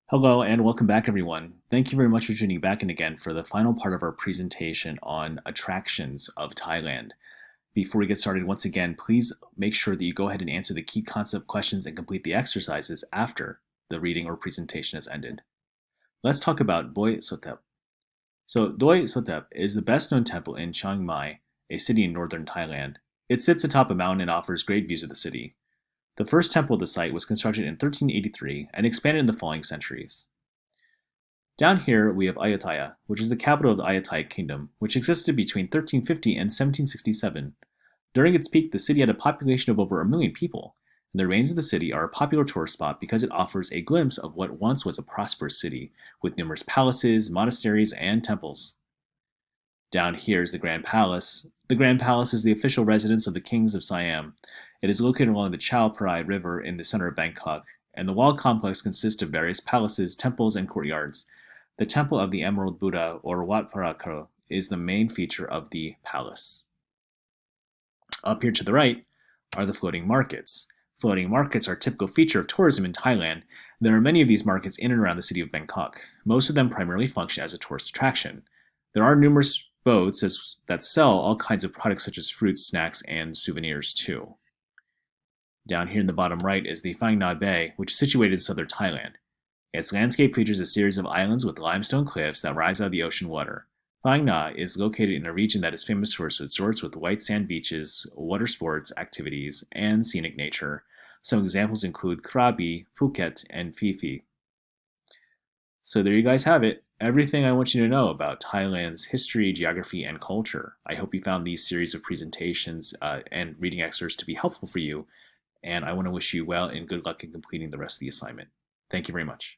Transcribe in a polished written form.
Hello and welcome back, everyone. Thank you very much for tuning back in again for the final part of our presentation on attractions of Thailand. Before we get started, once again, please make sure that you go ahead and answer the key concept questions and complete the exercises after the reading or presentation has ended. Let's talk about Doi Sotep. So, Doi Sotep is the best known temple in Chiang Mai, a city in northern Thailand. It sits atop a mountain and offers great views of the city. The first temple of the site was constructed in 1383 and expanded in the following centuries. Down here we have Ayutthaya, which is the capital of the Ayutthaya kingdom, which existed between 1350 and 1767. During its peak, the city had a population of over a million people, and the remains of the city are a popular tourist spot because it offers a glimpse of what once was a prosperous city, with numerous palaces, monasteries, and temples. Down here is the Grand Palace. The Grand Palace is the official residence of the kings of Siam. It is located along the Chao Phraya River in the center of Bangkok, and the walled complex consists of various palaces, temples, and courtyards. The Temple of the Emerald Buddha, or Wat Pharakaro, is the main feature of the palace. Up here to the right are the floating markets. Floating markets are a typical feature of tourism in Thailand. There are many of these markets in and around the city of Bangkok. Most of them primarily function as a tourist attraction. There are numerous boats that sell all kinds of products such as fruits, snacks, and souvenirs too. Down here in the bottom right is the Phang Nga Bay, which is situated in southern Thailand. Its landscape features a series of islands with limestone cliffs that rise out of the ocean water. Phang Nga is located in a region that is famous for its resorts with white sand beaches, water sports activities, and scenic nature. Some examples include Krabi, Phuket, and Phi Phi. So there you guys have it. Everything I want you to know about Thailand's history, geography, and culture. I hope you found these series of presentations and reading excerpts to be helpful for you, and I want to wish you well and good luck in completing the rest of the assignment. Thank you very much.